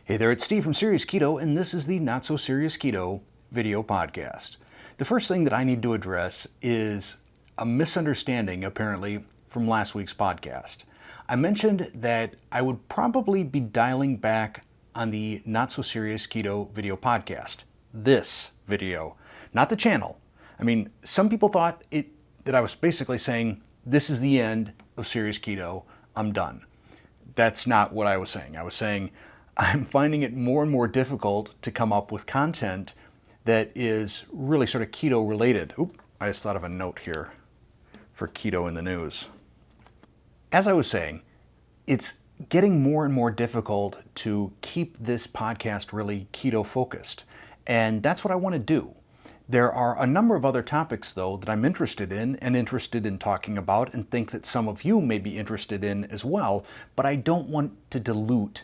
Hey there, it's Steve from Serious Keto, and this is the Not So Serious Keto video podcast. The first thing that I need to address is a misunderstanding, apparently, from last week's podcast. I mentioned that I would probably be dialing back on the Not So Serious Keto video podcast. This video, not the channel. I mean, some people thought that I was basically saying, this is the end of Serious Keto, I'm done. That's not what I was saying. I was saying, I'm finding it more and more difficult to come up with content that is really sort of keto related. Oop, I just thought of a note here for keto in the news. As I was saying, it's getting more and more difficult to keep this podcast really keto focused. And that's what I want to do. There are a number of other topics, though, that I'm interested in and interested in talking about and think that some of you may be interested in as well, but I don't want to dilute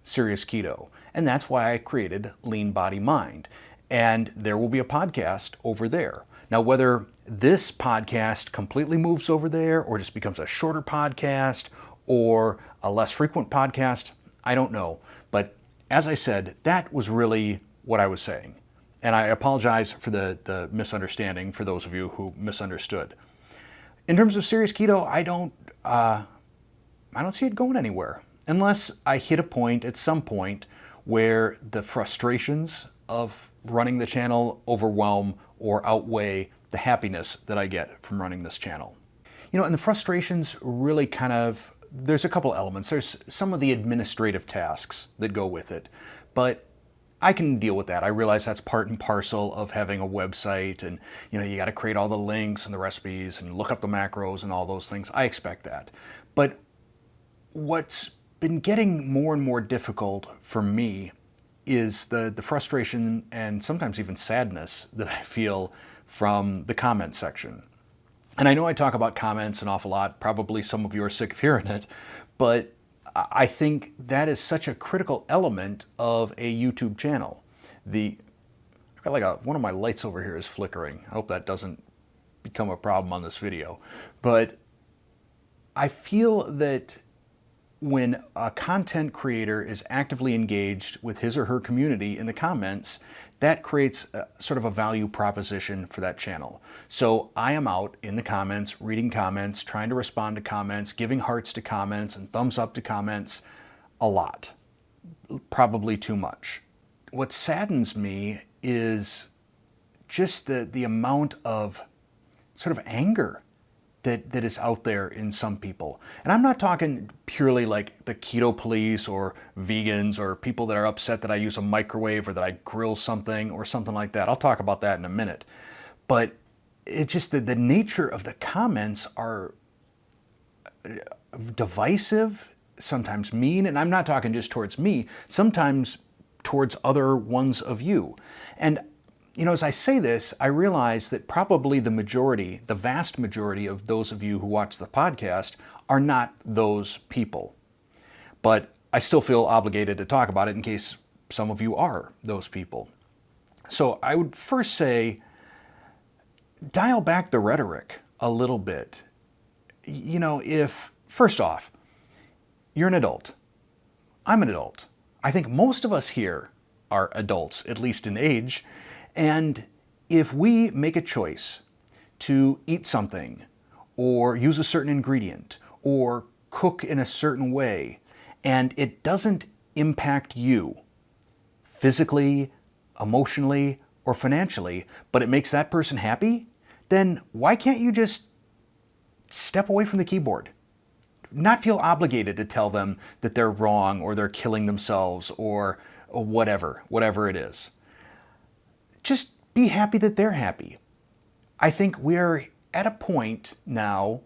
Serious Keto. And that's why I created Lean Body Mind. And there will be a podcast over there. Now, whether this podcast completely moves over there or just becomes a shorter podcast or a less frequent podcast, I don't know. But as I said, that was really what I was saying. And I apologize for the misunderstanding for those of you who misunderstood. In terms of Serious Keto, I don't see it going anywhere. Unless I hit a point at some point where the frustrations of running the channel overwhelm or outweigh the happiness that I get from running this channel. You know, and the frustrations really there's a couple elements. There's some of the administrative tasks that go with it, but I can deal with that. I realize that's part and parcel of having a website, and you got to create all the links and the recipes and look up the macros and all those things. I expect that. But what's been getting more and more difficult for me is the frustration and sometimes even sadness that I feel from the comment section. And I know I talk about comments an awful lot, probably some of you are sick of hearing it, but I think that is such a critical element of a YouTube channel. One of my lights over here is flickering. I hope that doesn't become a problem on this video. But I feel that when a content creator is actively engaged with his or her community in the comments, that creates sort of a value proposition for that channel. So I am out in the comments, reading comments, trying to respond to comments, giving hearts to comments and thumbs up to comments a lot, probably too much. What saddens me is just the amount of sort of anger that is out there in some people. And I'm not talking purely like the keto police or vegans or people that are upset that I use a microwave or that I grill something or something like that. I'll talk about that in a minute. But it's just that the nature of the comments are divisive, sometimes mean, and I'm not talking just towards me, sometimes towards other ones of you. And as I say this, I realize that probably the vast majority of those of you who watch the podcast are not those people. But I still feel obligated to talk about it in case some of you are those people. So I would first say, dial back the rhetoric a little bit. First off, you're an adult. I'm an adult. I think most of us here are adults, at least in age. And if we make a choice to eat something or use a certain ingredient or cook in a certain way, and it doesn't impact you physically, emotionally, or financially, but it makes that person happy, then why can't you just step away from the keyboard? Not feel obligated to tell them that they're wrong or they're killing themselves or whatever it is. Just be happy that they're happy. I think we're at a point now,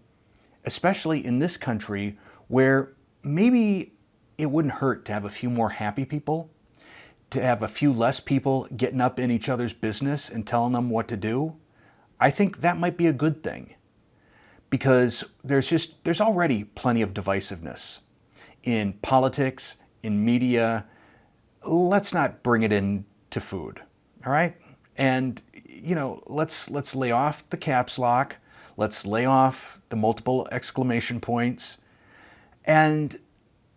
especially in this country, where maybe it wouldn't hurt to have a few more happy people, to have a few less people getting up in each other's business and telling them what to do. I think that might be a good thing, because there's already plenty of divisiveness in politics, in media. Let's not bring it into food, all right? And, let's lay off the caps lock. Let's lay off the multiple exclamation points. And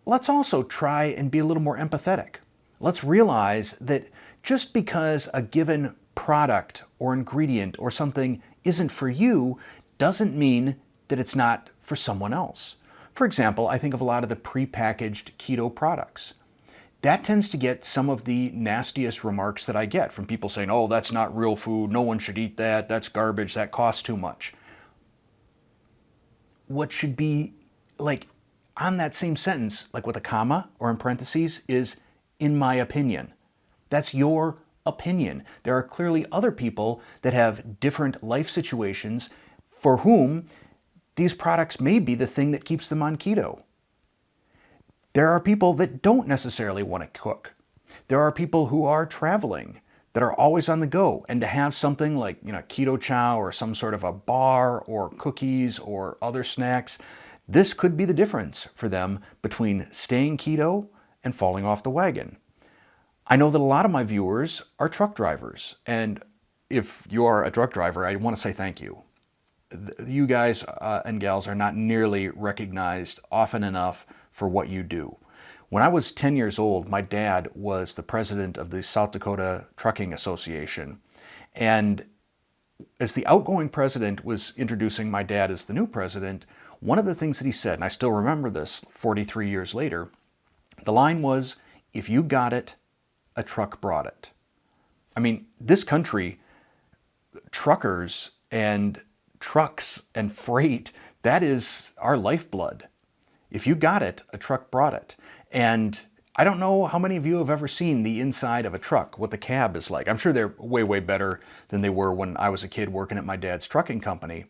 let's also try and be a little more empathetic. Let's realize that just because a given product or ingredient or something isn't for you doesn't mean that it's not for someone else. For example, I think of a lot of the prepackaged keto products. That tends to get some of the nastiest remarks that I get from people saying, oh, that's not real food, no one should eat that, that's garbage, that costs too much. What should be like on that same sentence, like with a comma or in parentheses, is in my opinion. That's your opinion. There are clearly other people that have different life situations for whom these products may be the thing that keeps them on keto. There are people that don't necessarily want to cook. There are people who are traveling that are always on the go, and to have something like, keto chow or some sort of a bar or cookies or other snacks, this could be the difference for them between staying keto and falling off the wagon. I know that a lot of my viewers are truck drivers, and if you are a truck driver, I want to say thank you. You guys and gals are not nearly recognized often enough for what you do. When I was 10 years old, my dad was the president of the South Dakota Trucking Association. And as the outgoing president was introducing my dad as the new president, one of the things that he said, and I still remember this 43 years later, the line was, if you got it, a truck brought it. I mean, this country, truckers and trucks and freight, that is our lifeblood. If you got it, a truck brought it. And I don't know how many of you have ever seen the inside of a truck, what the cab is like. I'm sure they're way, way better than they were when I was a kid working at my dad's trucking company.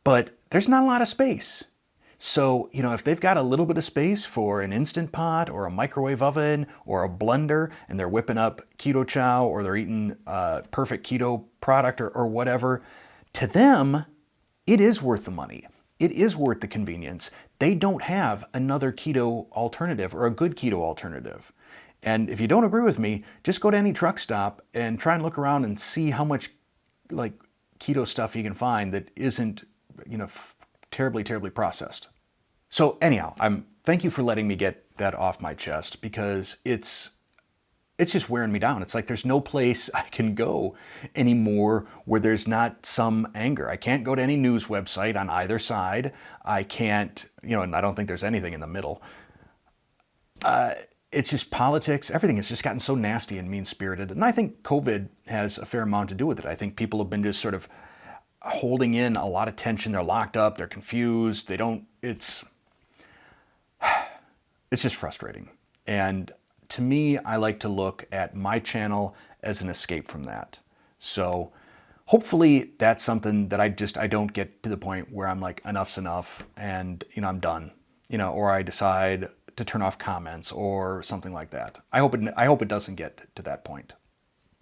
But there's not a lot of space. So, if they've got a little bit of space for an Instant Pot or a microwave oven or a blender, and they're whipping up keto chow or they're eating a perfect keto product or whatever, to them, it is worth the money. It is worth the convenience. They don't have another keto alternative or a good keto alternative. And if you don't agree with me, just go to any truck stop and try and look around and see how much keto stuff you can find that isn't, terribly, terribly processed. So anyhow, thank you for letting me get that off my chest, because it's just wearing me down. It's like there's no place I can go anymore where there's not some anger. I can't go to any news website on either side. I can't, and I don't think there's anything in the middle. It's just politics. Everything has just gotten so nasty and mean-spirited. And I think COVID has a fair amount to do with it. I think people have been just sort of holding in a lot of tension. They're locked up. They're confused. It's just frustrating. And to me, I like to look at my channel as an escape from that. So hopefully that's something that I don't get to the point where I'm like, enough's enough and, I'm done, or I decide to turn off comments or something like that. I hope it doesn't get to that point.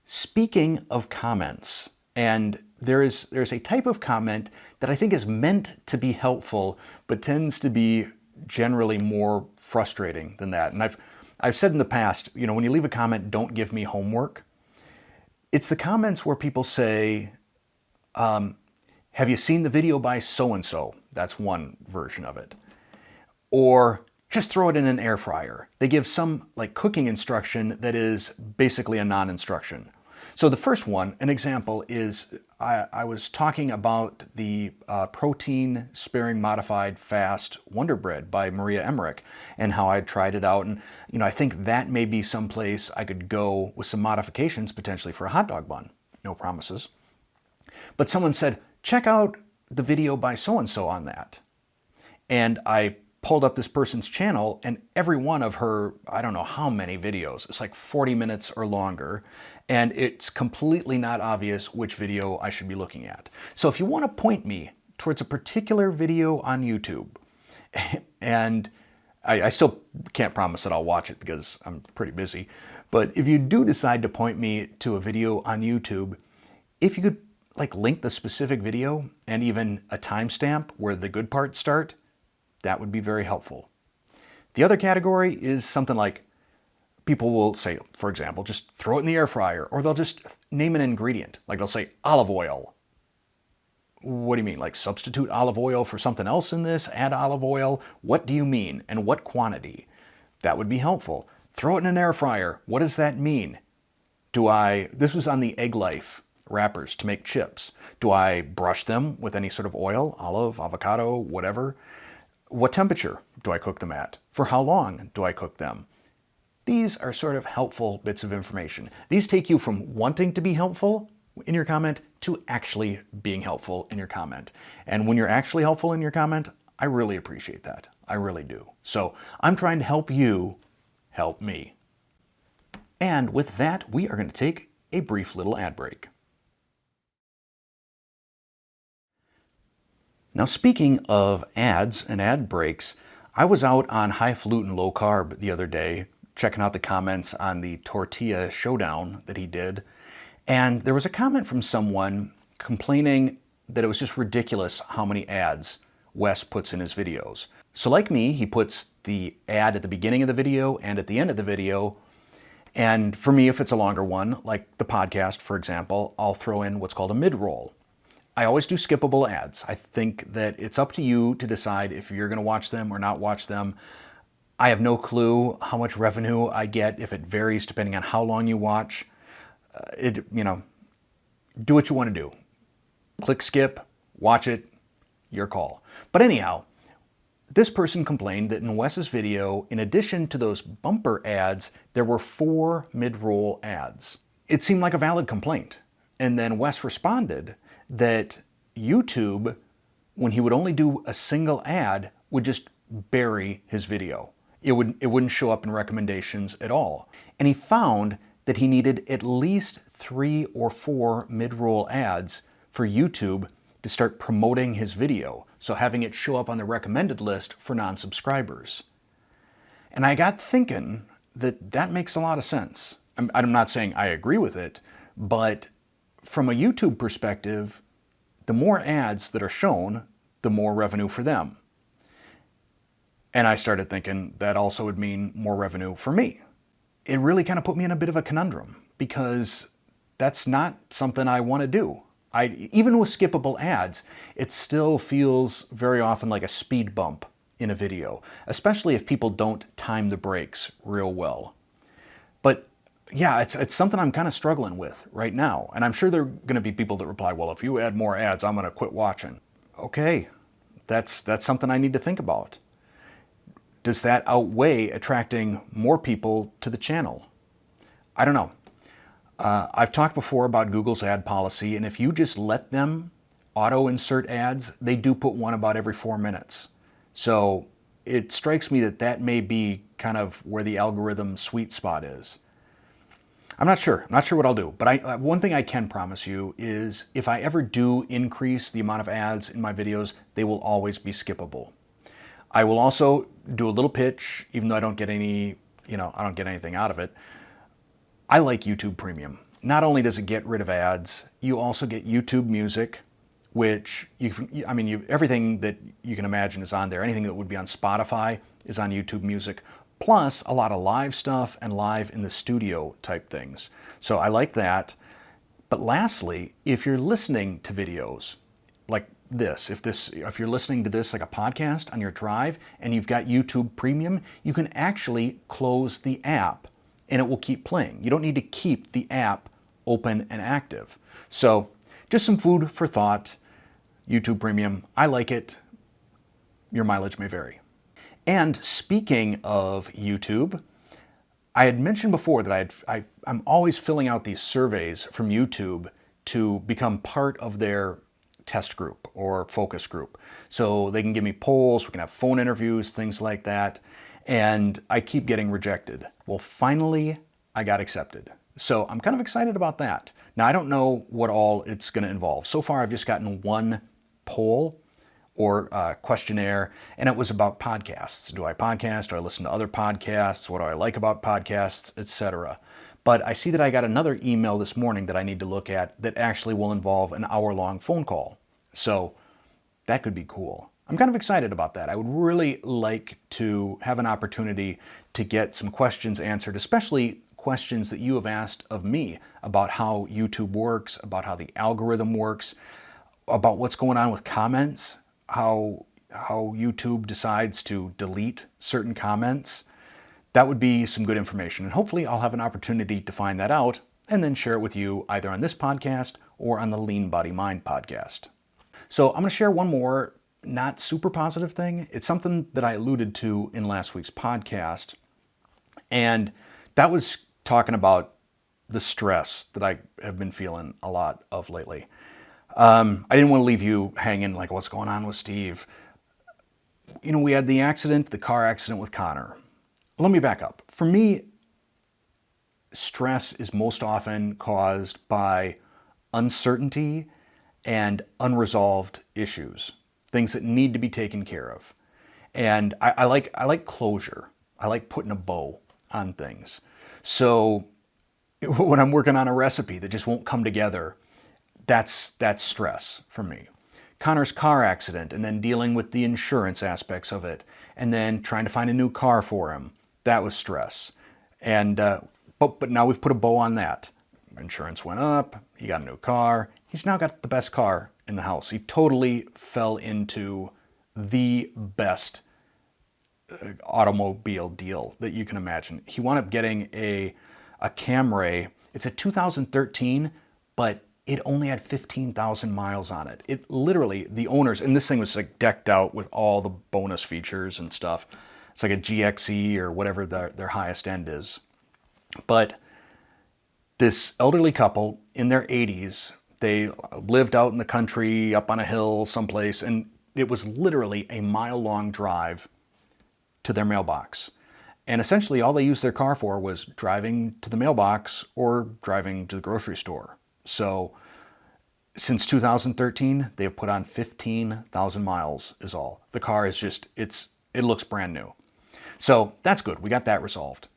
Speaking of comments, and there's a type of comment that I think is meant to be helpful, but tends to be generally more frustrating than that. And I've said in the past, when you leave a comment, don't give me homework. It's the comments where people say, have you seen the video by so-and-so? That's one version of it. Or just throw it in an air fryer. They give some cooking instruction that is basically a non-instruction. So the first one, an example is, I was talking about the protein-sparing modified fast Wonder Bread by Maria Emmerich and how I tried it out. And, I think that may be someplace I could go with some modifications potentially for a hot dog bun. No promises. But someone said, check out the video by so-and-so on that. And I pulled up this person's channel, and every one of her, I don't know how many videos, it's like 40 minutes or longer, and it's completely not obvious which video I should be looking at. So if you want to point me towards a particular video on YouTube, and I still can't promise that I'll watch it because I'm pretty busy, but if you do decide to point me to a video on YouTube, if you could link the specific video and even a timestamp where the good parts start, that would be very helpful. The other category is something like, people will say, for example, just throw it in the air fryer, or they'll just name an ingredient. They'll say olive oil. What do you mean? Substitute olive oil for something else in this? Add olive oil? What do you mean? And what quantity? That would be helpful. Throw it in an air fryer. What does that mean? This was on the Egg Life wrappers to make chips. Do I brush them with any sort of oil, olive, avocado, whatever? What temperature do I cook them at? For how long do I cook them? These are sort of helpful bits of information. These take you from wanting to be helpful in your comment to actually being helpful in your comment. And when you're actually helpful in your comment, I really appreciate that. I really do. So I'm trying to help you help me. And with that, we are going to take a brief little ad break. Now, speaking of ads and ad breaks, I was out on highfalutin low carb the other day, checking out the comments on the tortilla showdown that he did. And there was a comment from someone complaining that it was just ridiculous how many ads Wes puts in his videos. So like me, he puts the ad at the beginning of the video and at the end of the video. And for me, if it's a longer one, like the podcast, for example, I'll throw in what's called a mid-roll. I always do skippable ads. I think that it's up to you to decide if you're going to watch them or not watch them. I have no clue how much revenue I get if it varies depending on how long you watch. Do what you want to do. Click skip, watch it, your call. But anyhow, this person complained that in Wes's video, in addition to those bumper ads, there were 4 mid-roll ads. It seemed like a valid complaint. And then Wes responded that YouTube, when he would only do a single ad, would just bury his video. It wouldn't show up in recommendations at all. And he found that he needed at least 3 or 4 mid-roll ads for YouTube to start promoting his video, so having it show up on the recommended list for non-subscribers. And I got thinking that makes a lot of sense. I'm not saying I agree with it, but from a YouTube perspective, the more ads that are shown, the more revenue for them. And I started thinking that also would mean more revenue for me. It really kind of put me in a bit of a conundrum because that's not something I want to do. Even with skippable ads, it still feels very often like a speed bump in a video, especially if people don't time the breaks real well. But yeah, it's something I'm kind of struggling with right now. And I'm sure there are going to be people that reply, well, if you add more ads, I'm going to quit watching. Okay, that's something I need to think about. Does that outweigh attracting more people to the channel? I don't know. I've talked before about Google's ad policy, and if you just let them auto-insert ads, they do put one about every 4 minutes. So it strikes me that may be kind of where the algorithm sweet spot is. I'm not sure. I'm not sure what I'll do. But one thing I can promise you is if I ever do increase the amount of ads in my videos, they will always be skippable. I will also do a little pitch, even though I don't get anything out of it. I like YouTube Premium. Not only does it get rid of ads, you also get YouTube Music, which everything that you can imagine is on there. Anything that would be on Spotify is on YouTube Music, plus a lot of live stuff and live in the studio type things. So I like that. But lastly, if you're listening to videos like this, if you're listening to this like a podcast on your drive and you've got YouTube Premium, you can actually close the app and it will keep playing. You don't need to keep the app open and active. So just some food for thought. YouTube Premium, I like it. Your mileage may vary. And speaking of YouTube, I had mentioned before that I'm always filling out these surveys from YouTube to become part of their test group or focus group. So they can give me polls, we can have phone interviews, things like that. And I keep getting rejected. Well, finally, I got accepted. So I'm kind of excited about that. Now, I don't know what all it's going to involve. So far, I've just gotten one poll or questionnaire, and it was about podcasts. Do I podcast? Do I listen to other podcasts? What do I like about podcasts, etc.? But I see that I got another email this morning that I need to look at that actually will involve an hour-long phone call. So that could be cool. I'm kind of excited about that. I would really like to have an opportunity to get some questions answered, especially questions that you have asked of me about how YouTube works, about how the algorithm works, about what's going on with comments, how YouTube decides to delete certain comments. that would be some good information. And hopefully I'll have an opportunity to find that out and then share it with you either on this podcast or on the Lean Body Mind podcast. So I'm going to share one more not super positive thing. It's something that I alluded to in last week's podcast. And that was talking about the stress that I have been feeling a lot of lately. I didn't want to leave you hanging like, what's going on with Steve? You know, we had the car accident with Connor. Let me back up. For me, stress is most often caused by uncertainty and unresolved issues, things that need to be taken care of. And I like closure. I like putting a bow on things. So when I'm working on a recipe that just won't come together, that's stress for me. Connor's car accident and then dealing with the insurance aspects of it and then trying to find a new car for him, that was stress. And but now we've put a bow on that. Insurance went up, he got a new car, he's now got the best car in the house. He totally fell into the best automobile deal that you can imagine. He wound up getting a Camry. It's a 2013, but it only had 15,000 miles on it. It literally, the owners, and this thing was like decked out with all the bonus features and stuff. It's like a GXE or whatever their highest end is. But this elderly couple in their 80s, they lived out in the country, up on a hill someplace, and it was literally a mile-long drive to their mailbox. And essentially all they used their car for was driving to the mailbox or driving to the grocery store. So since 2013, they've put on 15,000 miles is all. The car is just, it looks brand new. So that's good. We got that resolved.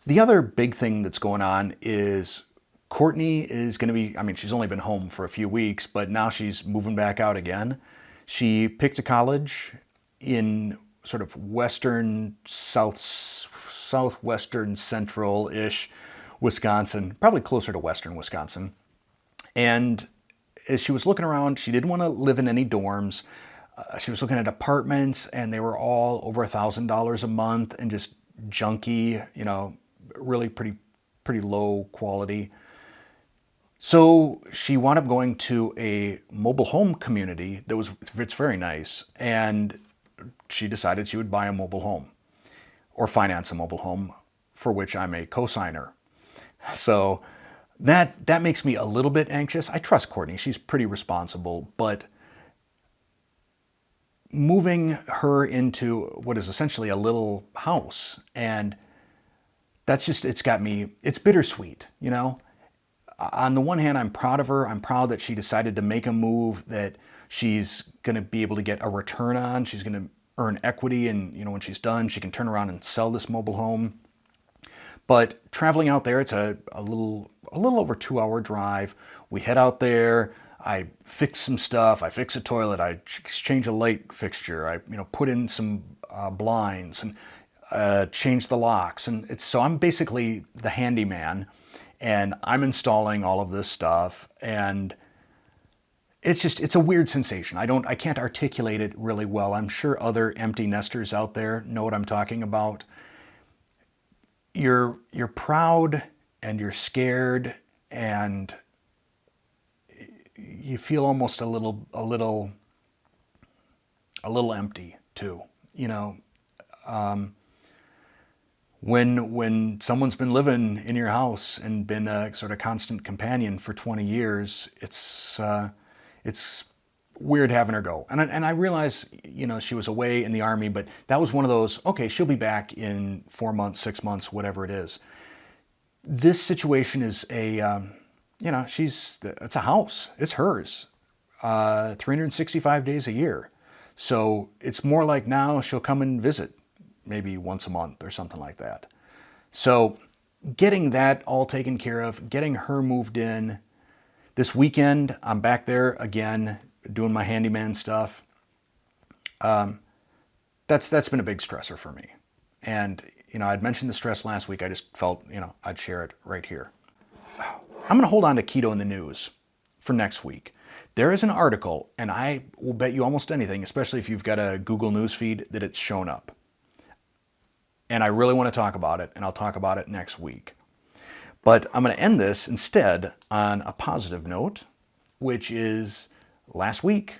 The other big thing that's going on is Courtney is going to be, I mean, she's only been home for a few weeks, but now she's moving back out again. She picked a college in sort of western, southwestern, central-ish Wisconsin, probably closer to western Wisconsin. And as she was looking around, she didn't want to live in any dorms. She was looking at apartments, and they were all over $1,000 a month and just junky, you know, really pretty low quality. So she wound up going to a mobile home community it's very nice, and she decided she would buy a mobile home or finance a mobile home, for which I'm a co-signer. So that makes me a little bit anxious. I trust Courtney. She's pretty responsible, but moving her into what is essentially a little house, and that's just, it's bittersweet, you know? On the one hand, I'm proud of her. I'm proud that she decided to make a move that she's going to be able to get a return on. She's going to earn equity, and you know, when she's done, she can turn around and sell this mobile home. But traveling out there, it's a little over 2-hour drive. We head out there. I fix some stuff. I fix a toilet. I change a light fixture. I put in some blinds and change the locks. And so I'm basically the handyman, and I'm installing all of this stuff. And it's a weird sensation. I can't articulate it really well. I'm sure other empty nesters out there know what I'm talking about. You're proud and you're scared and you feel almost a little empty too. You know, when someone's been living in your house and been a sort of constant companion for 20 years, it's weird having her go. And I realize, you know, she was away in the Army, but that was one of those, okay, she'll be back in 4 months, 6 months, whatever it is. This situation is it's a house. It's hers. 365 days a year. So it's more like now she'll come and visit maybe once a month or something like that. So getting that all taken care of, getting her moved in. This weekend, I'm back there again, doing my handyman stuff. That's been a big stressor for me. And, you know, I'd mentioned the stress last week. I just felt, you know, I'd share it right here. I'm going to hold on to keto in the news for next week. There is an article, and I will bet you almost anything, especially if you've got a Google News feed, that it's shown up. And I really want to talk about it, and I'll talk about it next week. But I'm going to end this instead on a positive note, which is last week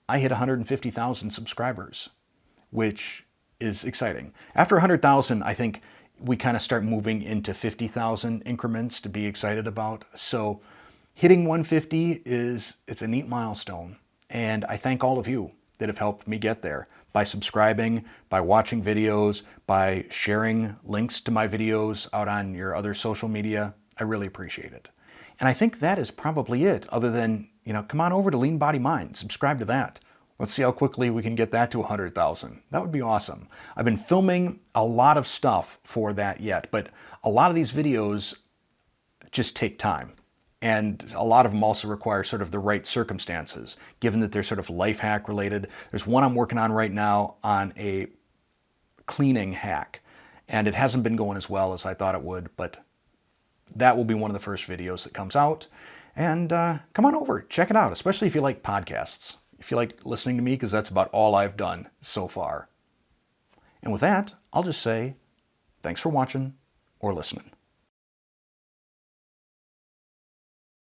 I hit 150,000 subscribers, which is exciting. After 100,000, I think we kind of start moving into 50,000 increments to be excited about. So hitting 150 it's a neat milestone. And I thank all of you that have helped me get there by subscribing, by watching videos, by sharing links to my videos out on your other social media. I really appreciate it. And I think that is probably it, other than, come on over to Lean Body Mind, subscribe to that. Let's see how quickly we can get that to 100,000. That would be awesome. I've been filming a lot of stuff for that yet, but a lot of these videos just take time. And a lot of them also require sort of the right circumstances, given that they're sort of life hack related. There's one I'm working on right now on a cleaning hack, and it hasn't been going as well as I thought it would, but that will be one of the first videos that comes out. And come on over, check it out, especially if you like podcasts. If you like listening to me, because that's about all I've done so far. And with that, I'll just say thanks for watching or listening.